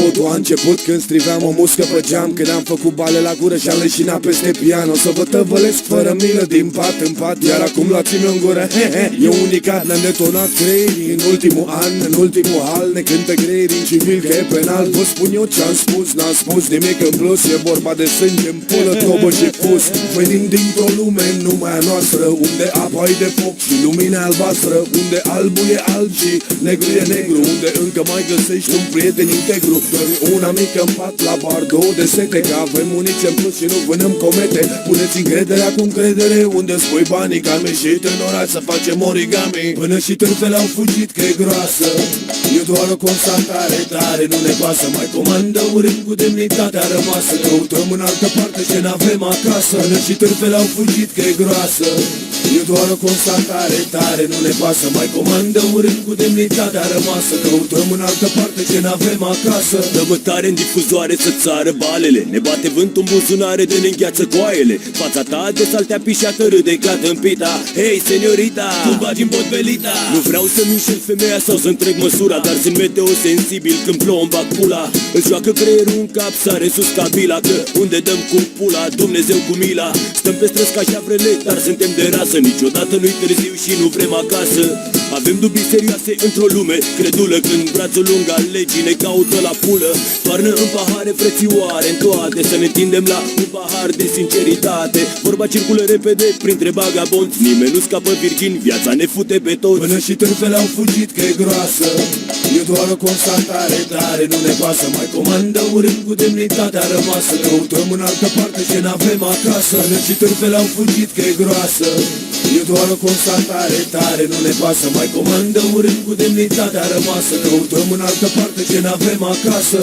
Totul a început când striveam o muscă pe geam, când am făcut bale la gură și am leșinat peste piano. Să vă tăvălesc fără milă din pat în pat, iar acum luați-mi-o în gură. E unicat, ne-am detonat creierii în ultimul an, în ultimul hal ne cântă greierii în civil că e penal. Vă spun eu ce-am spus, n-am spus nimic în plus, e vorba de sânge în pulă, tobă și pus. Venim dintr-o lume numai a noastră, unde apa e de foc și lumina albastră, unde albul e alb și negru e negru, unde încă mai găsești un prieten integru. Dormi una mică în pat la bar, două de sete, că avem muniție în plus și nu vânăm comete. Puneți încrederea cu încredere, unde spui banii, că am ieșit în oraș să facem origami. Până și târfele au fugit că e groasă, e doar o constatare, tare nu ne pasă. Mai comandăm rim cu demnitatea rămasă, căutăm în altă parte ce n-avem acasă. Până și târfele au fugit că e groasă, e doar o constatare, tare nu ne pasă. Mai comandăm rim cu demnitatea rămasă, căutăm în altă parte ce n-avem acasă. Dă bătare în difuzoare să țară balele, ne bate vântul în buzunare de ne-ngheață coaiele. Fața ta de saltea pișată râde ca tâmpita. Hei, seniorita, tu bagi în potbelita. Nu vreau să-mi înșel femeia sau să întreg măsura, dar sunt meteosensibil când plouă îmi bag pula. Îți joacă creierul în cap, sare sus ca bila, că unde dăm cu pula, Dumnezeu cu mila. Stăm pe străzi ca javrele, dar suntem de rasă, niciodată nu-i târziu și nu vrem acasă. Avem dubii serioase într-o lume credulă, când brațul lung al legii ne caută la pulă. Toarnă în pahare frățioare în toate, să ne întindem la un pahar de sinceritate. Vorba circulă repede printre bagabonți, nimeni nu scapă virgin, viața ne fute pe toți. Până și târfele au fugit că e groasă, e doar o constatare, tare nu ne pasă. Mai comandăm rim cu demnitatea rămasă, căutăm în altă parte ce n-avem acasă. Până și târfele au fugit că e groasă, e doar o constatare, tare nu ne pasă. Mai comandăm rim cu demnitatea rămasă, căutăm în altă parte ce n-avem acasă.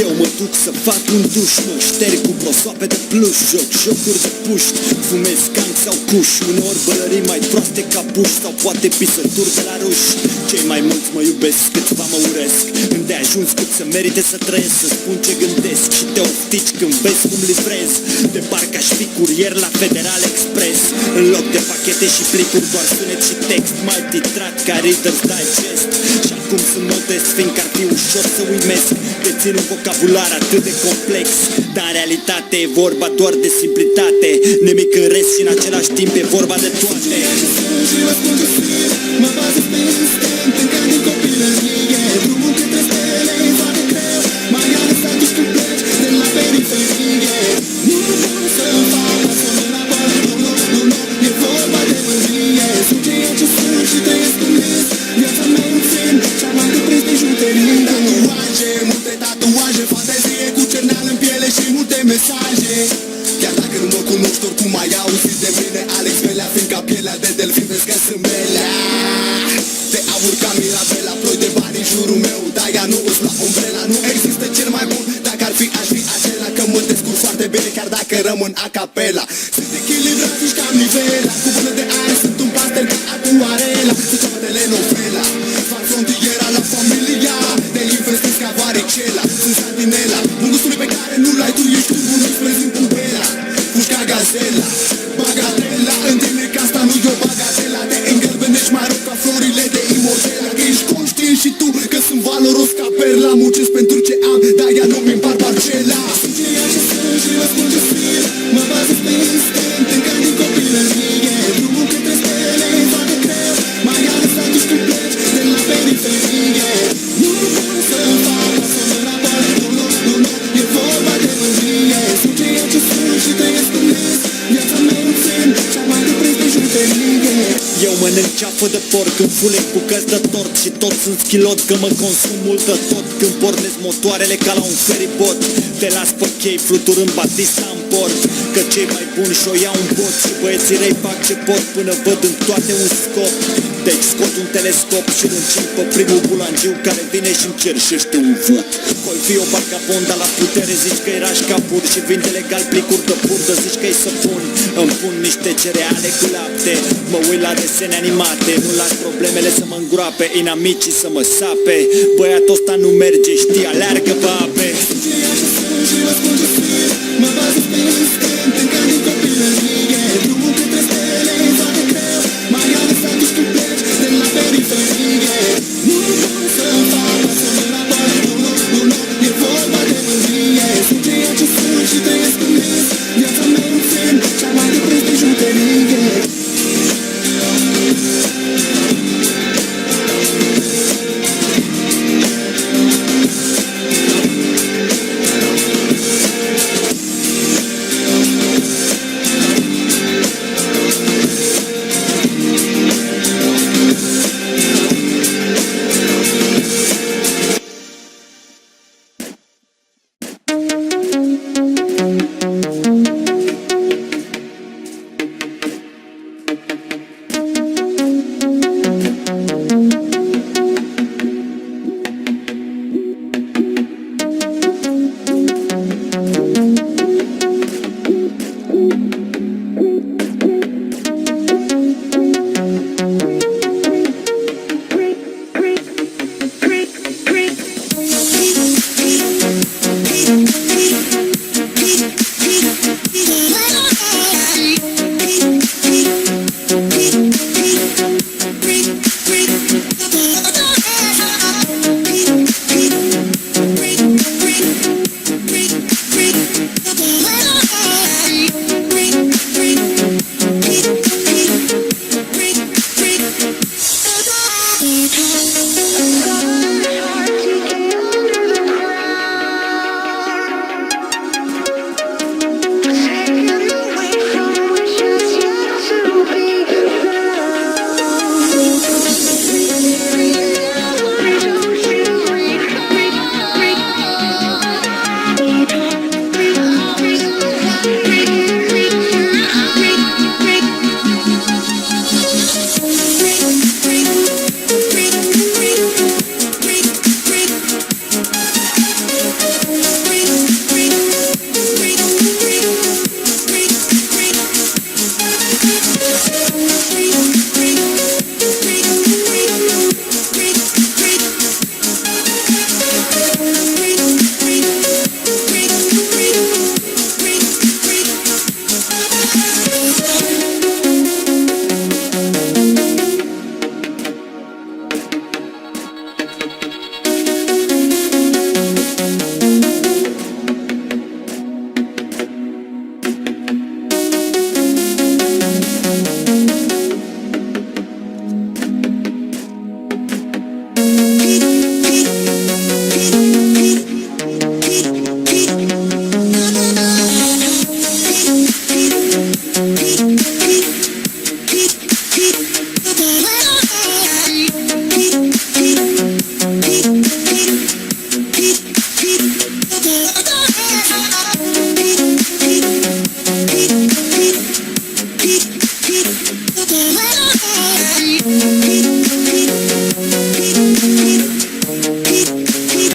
Eu mă duc să fac un duș, mă șterg cu prosoape de pluș, joc jocuri de puști, fumez gang sau cuș, uneori bălării mai proaste ca puși, sau poate pisături de la ruși. Cei mai mulți mă iubesc, câțiva mă urăsc, îndeajuns cât să merite să trăiesc, să spun ce gândesc și te oftici când vezi cum livrez. De parcă aș fi curier la Federal Express, în loc de pachete și plicuri doar sunet și text, mai titrat ca Reader's Digest. Și acum sunt modest, fiindcă ar fi ușor să uimesc, dețin un vocabular atât de complex, dar în realitate e vorba doar de simplitate, nimic în rest și în același timp e vorba de toate. Mă bazez pe instinct încă din copilărie, drumul către stele e foarte greu, mai ales atunci când pleci de la periferie. Nu pot să-mi fac pasul înapoi, nu, e vorba de mândrie. Sunt ceea ce sunt și trăiesc în vis, viața mea țin cea mai de preț de juterii. Tatuaje, multe tatuaje, fantezie cu cerneal în piele și multe mesaje. Chiar dacă nu mă cunoști, oricum ai auzit de mine, Alex Belea, fiindcă pielea de delfin vezi că sunt belea. De aur ca Mirabela, ploi de bani în jurul meu, dar ea nu îți lua umbrela. Nu există cel mai bun, dacă ar fi aș fi acela, că mă descurc foarte bine chiar dacă rămân a capela. Sunt echilibrat și cam nivela, cu vână de aer sunt un pastel ca acuarela. Sunt ceva de telenovela, fac frontiera la familia, de investesc ca varicela. Sunt sardinela, un gusturi pe care nu l-ai tu, ești un bun, îți prezint pubela. Fugi ca gazela, bagatela, în tine că asta nu e o bagatela. Te îngălbenești mai rău ca florile de imortela, că ești conștient și tu că sunt valoros ca perla. Muncesc pentru ce am, dar ea nu mi împar parcela. Sunt ceea ce sunt și răspund ce fie, mă bazez pe instinct încă din copilărie. Drumul către stele e foarte greu, mai ales atunci când pleci de la periferie. Nu pot să-mi fac pasul înapoi, nu, e vorba de mândrie. Sunt ceea ce sunt și trăiesc în vis, viața mea țin cea mai de preț de juterie. Eu mănânc ceapă marfă de porc în fule cu căți de tort și toți sunt schilot că mă consum multă tot când pornesc motoarele ca la un feribot. Te las pe chei fluturând Batista în port, că cei mai buni și-o iau un bot și băieții rei fac ce pot până văd în toate un scop. Deci scot un telescop și îl încing pe primul bulangiu care vine și-mi cerșește un vot. Voi fi o vagabond, dar la putere zici că eraș ca pur și vinde legal plicuri de purdă, zici că-i să pun. Îmi pun niște cereale cu lapte, mă uit la desene animate, nu las problemele să mă îngroape, inamicii să mă sape. Băiatul ăsta nu merge, știi, aleargă pe ape. Ce așa sunt și mă spun ce sunt, mă bazez pe instinct.